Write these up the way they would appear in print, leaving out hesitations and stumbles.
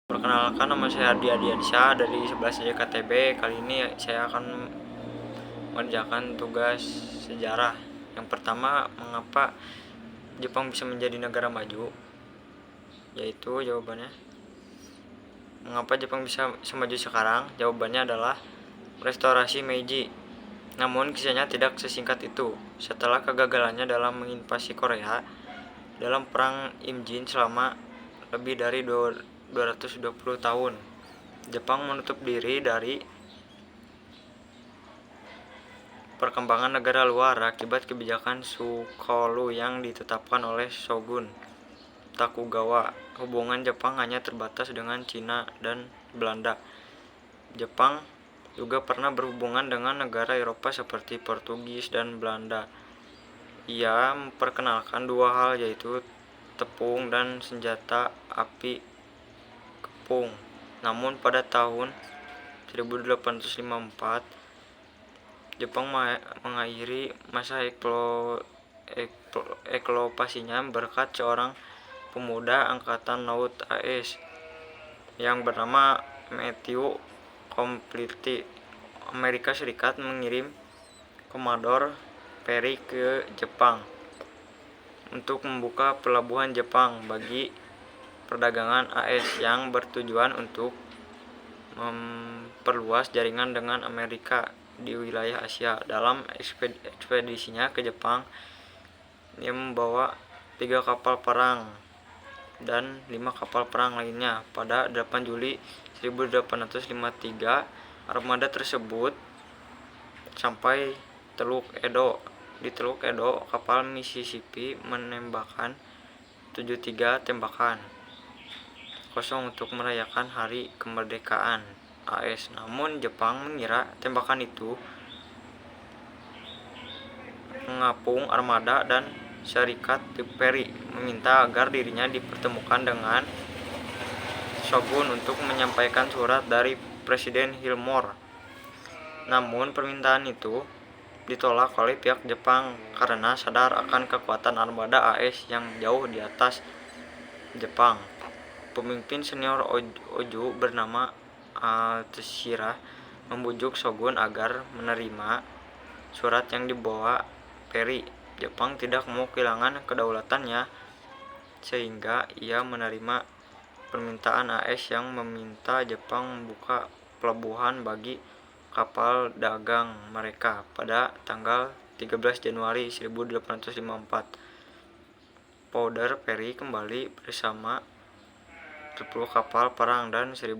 Perkenalkan, nama saya Ardi Ardiansyah dari 11 JKTB. Kali ini saya akan mengerjakan tugas sejarah. Yang pertama, mengapa Jepang bisa menjadi negara maju? Yaitu jawabannya, mengapa Jepang bisa semaju sekarang? Jawabannya adalah restorasi Meiji. Namun kisahnya tidak sesingkat itu. Setelah kegagalannya dalam menginvasi Korea dalam perang Imjin selama lebih dari 220 tahun, Jepang menutup diri dari perkembangan negara luar akibat kebijakan Sukolu yang ditetapkan oleh Shogun Tokugawa. Hubungan Jepang hanya terbatas dengan Cina dan Belanda. Jepang juga pernah berhubungan dengan negara Eropa seperti Portugis dan Belanda. Ia memperkenalkan dua hal, yaitu tepung dan senjata api kepung. Namun pada tahun 1854, Jepang mengakhiri masa eksplorasinya berkat seorang pemuda angkatan laut AS yang bernama Matthew Complety. Amerika Serikat mengirim Kommodor Perry ke Jepang untuk membuka pelabuhan Jepang bagi perdagangan AS yang bertujuan untuk memperluas jaringan dengan Amerika di wilayah Asia. Dalam ekspedisinya ke Jepang, ia membawa 3 kapal perang dan 5 kapal perang lainnya. Pada 8 Juli 1853, armada tersebut sampai Teluk Edo. Di Teluk Edo, kapal Mississippi menembakkan 73 tembakan kosong untuk merayakan hari kemerdekaan AS. Namun Jepang mengira tembakan itu mengapung armada dan Serikat Perry meminta agar dirinya dipertemukan dengan Shogun untuk menyampaikan surat dari Presiden Fillmore. Namun permintaan itu ditolak oleh pihak Jepang karena sadar akan kekuatan armada AS yang jauh di atas Jepang. Pemimpin senior Oju bernama Altashira membujuk Shogun agar menerima surat yang dibawa Perry. Jepang tidak mau kehilangan kedaulatannya, sehingga ia menerima permintaan AS yang meminta Jepang membuka pelabuhan bagi kapal dagang mereka pada tanggal 13 Januari 1854. Powder Perry kembali bersama 10 kapal perang dan 1.600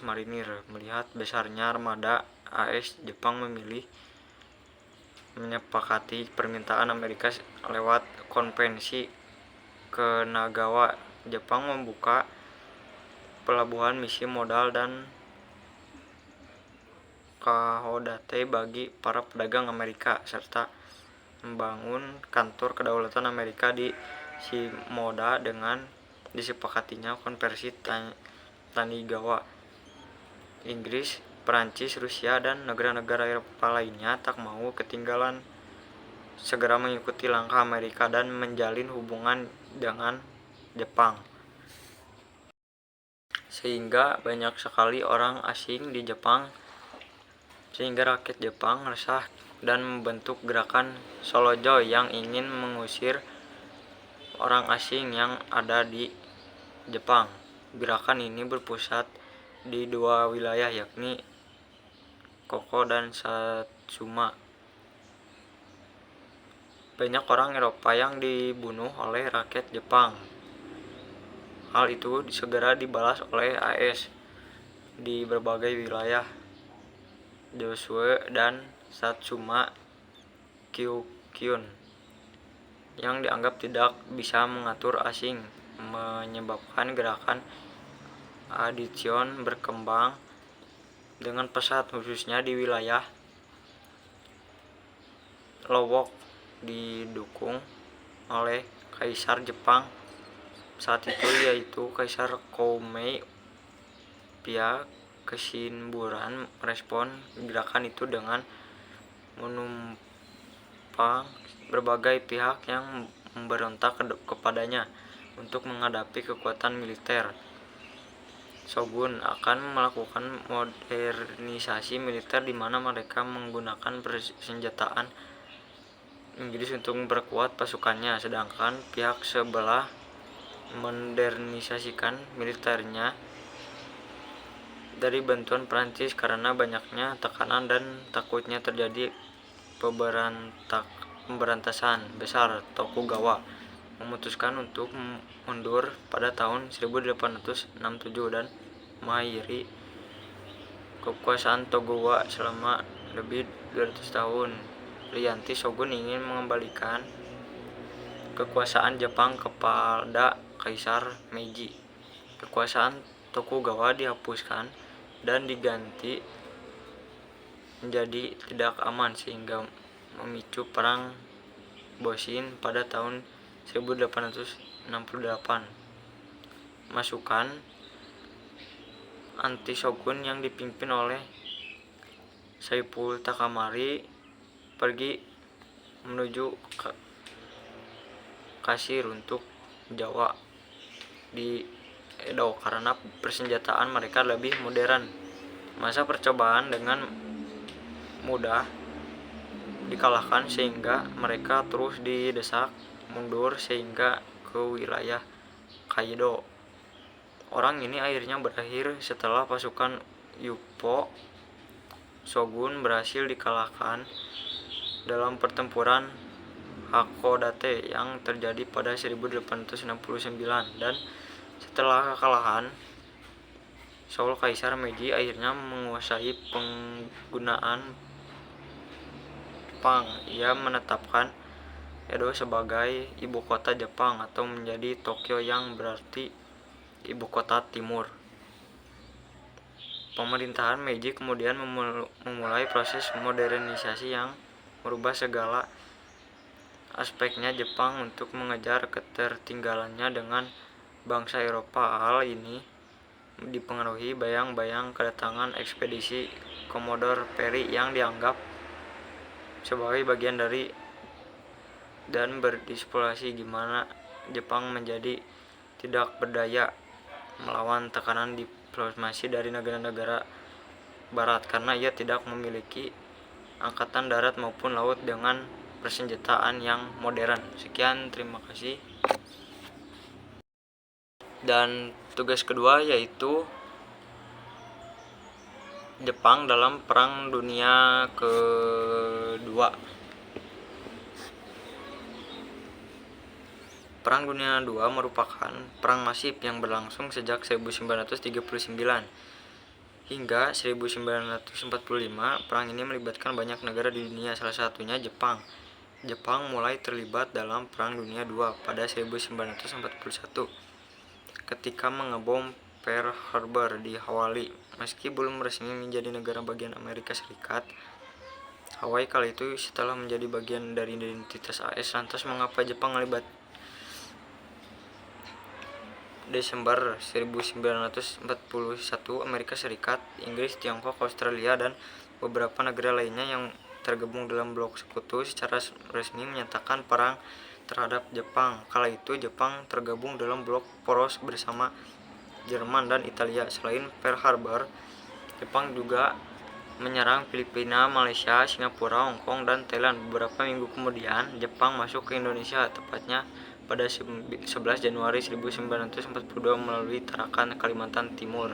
marinir. Melihat besarnya armada AS, Jepang memilih menyepakati permintaan Amerika lewat konvensi Kanagawa. Jepang membuka pelabuhan misi modal dan Kahodate bagi para pedagang Amerika, serta membangun kantor kedaulatan Amerika di Shimoda dengan disepakatinya konvensi Tanigawa. Inggris, Perancis, Rusia, dan negara-negara Eropa lainnya tak mau ketinggalan, segera mengikuti langkah Amerika dan menjalin hubungan dengan Jepang. Sehingga banyak sekali orang asing di Jepang, sehingga rakyat Jepang resah dan membentuk gerakan Solojoy yang ingin mengusir orang asing yang ada di Jepang. Gerakan ini berpusat di dua wilayah, yakni Koko dan Satsuma. Banyak orang Eropa yang dibunuh oleh rakyat Jepang. Hal itu segera dibalas oleh AS di berbagai wilayah. Joshua dan Satsuma Kyukyun yang dianggap tidak bisa mengatur asing menyebabkan gerakan Adicon berkembang dengan pesat, khususnya di wilayah Lowok, didukung oleh Kaisar Jepang saat itu, yaitu Kaisar Koumei. Pihak kesimburan merespon gerakan itu dengan menumpang berbagai pihak yang memberontak kepadanya untuk menghadapi kekuatan militer. shogun akan melakukan modernisasi militer di mana mereka menggunakan persenjataan Inggris untuk memperkuat pasukannya, sedangkan pihak sebelah modernisasikan militernya dari bantuan Prancis karena banyaknya tekanan dan takutnya terjadi pemberantasan besar. Tokugawa memutuskan untuk mundur pada tahun 1867 dan mengakhiri kekuasaan Tokugawa selama lebih 200 tahun. Rianti Shogun ingin mengembalikan kekuasaan Jepang kepada Kaisar Meiji. Kekuasaan Tokugawa dihapuskan dan diganti menjadi tidak aman sehingga memicu perang Boshin pada tahun 1868. Masukan anti shogun yang dipimpin oleh Saiful Takamari pergi menuju Kasir untuk Jawa di Edo karena persenjataan mereka lebih modern. Masa percobaan dengan mudah dikalahkan sehingga mereka terus didesak mundur sehingga ke wilayah Kaido. Orang ini akhirnya berakhir setelah pasukan Ieyasu Shogun berhasil dikalahkan dalam pertempuran Hakodate yang terjadi pada 1869 dan setelah kekalahan Seoul, Kaisar Meiji akhirnya menguasai penggunaan Jepang. Ia menetapkan Edo sebagai ibu kota Jepang atau menjadi Tokyo yang berarti ibu kota timur. Pemerintahan Meiji kemudian memulai proses modernisasi yang merubah segala aspeknya Jepang untuk mengejar ketertinggalannya dengan bangsa Eropa. Hal ini dipengaruhi bayang-bayang kedatangan ekspedisi Commodore Perry yang dianggap sebagai bagian dari dan berdiskusi gimana Jepang menjadi tidak berdaya melawan tekanan diplomasi dari negara-negara barat karena ia tidak memiliki angkatan darat maupun laut dengan persenjataan yang modern. Sekian, terima kasih. Dan tugas kedua yaitu Jepang dalam Perang Dunia Kedua. Perang Dunia II merupakan perang masif yang berlangsung sejak 1939 hingga 1945. Perang ini melibatkan banyak negara di dunia, salah satunya Jepang. Jepang mulai terlibat dalam Perang Dunia II pada 1941 ketika mengebom Pearl Harbor di Hawaii. Meski belum resmi menjadi negara bagian Amerika Serikat, Hawaii kala itu setelah menjadi bagian dari identitas AS. Lantas mengapa Jepang terlibat? Desember 1941, Amerika Serikat, Inggris, Tiongkok, Australia, dan beberapa negara lainnya yang tergabung dalam blok sekutu secara resmi menyatakan perang terhadap Jepang. Kala itu Jepang tergabung dalam blok poros bersama Jerman dan Italia. Selain Pearl Harbor, Jepang juga menyerang Filipina, Malaysia, Singapura, Hong Kong, dan Thailand. Beberapa minggu kemudian Jepang masuk ke Indonesia, tepatnya pada 11 Januari 1942 melalui Tarakan, Kalimantan Timur.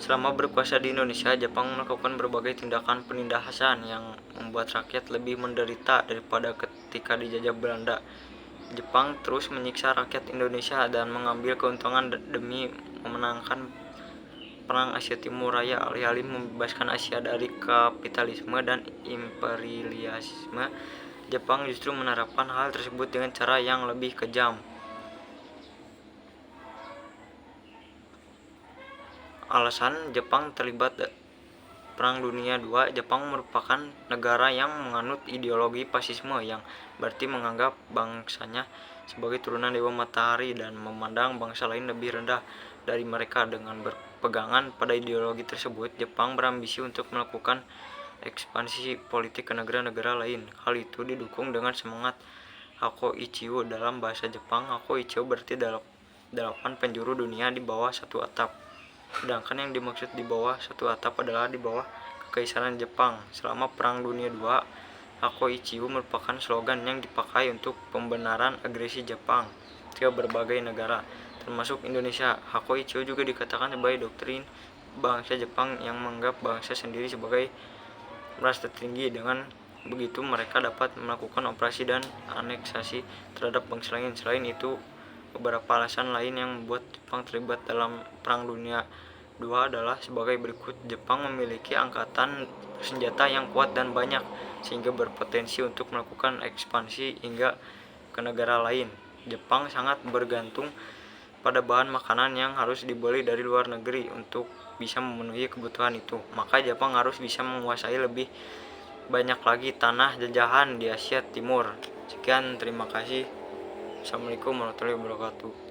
Selama berkuasa di Indonesia, Jepang melakukan berbagai tindakan penindasan yang membuat rakyat lebih menderita daripada ketika dijajah Belanda. Jepang terus menyiksa rakyat Indonesia dan mengambil keuntungan demi memenangkan Perang Asia Timur Raya. Alih-alih membebaskan Asia dari kapitalisme dan imperialisme, Jepang justru menerapkan hal tersebut dengan cara yang lebih kejam. Alasan Jepang terlibat Perang Dunia II. Jepang merupakan negara yang menganut ideologi fasisme yang berarti menganggap bangsanya sebagai turunan Dewa Matahari dan memandang bangsa lain lebih rendah dari mereka. Dengan berpegangan pada ideologi tersebut, Jepang berambisi untuk melakukan ekspansi politik ke negara-negara lain. Hal itu didukung dengan semangat Hako Ichiyo. Dalam bahasa Jepang, Hako Ichiyo berarti 8 penjuru dunia di bawah satu atap. Sedangkan yang dimaksud di bawah satu atap adalah di bawah Kekaisaran Jepang. Selama Perang Dunia II, Hakoichiu merupakan slogan yang dipakai untuk pembenaran agresi Jepang ke berbagai negara, termasuk Indonesia. Hakoichiu juga dikatakan sebagai doktrin bangsa Jepang yang menganggap bangsa sendiri sebagai ras tertinggi. Dengan begitu mereka dapat melakukan operasi dan aneksasi terhadap bangsa lain. Selain itu, beberapa alasan lain yang membuat Jepang terlibat dalam Perang Dunia II adalah sebagai berikut. Jepang memiliki angkatan senjata yang kuat dan banyak, sehingga berpotensi untuk melakukan ekspansi hingga ke negara lain. Jepang sangat bergantung pada bahan makanan yang harus dibeli dari luar negeri untuk bisa memenuhi kebutuhan itu. Maka Jepang harus bisa menguasai lebih banyak lagi tanah jajahan di Asia Timur. Sekian, terima kasih. Assalamualaikum warahmatullahi wabarakatuh.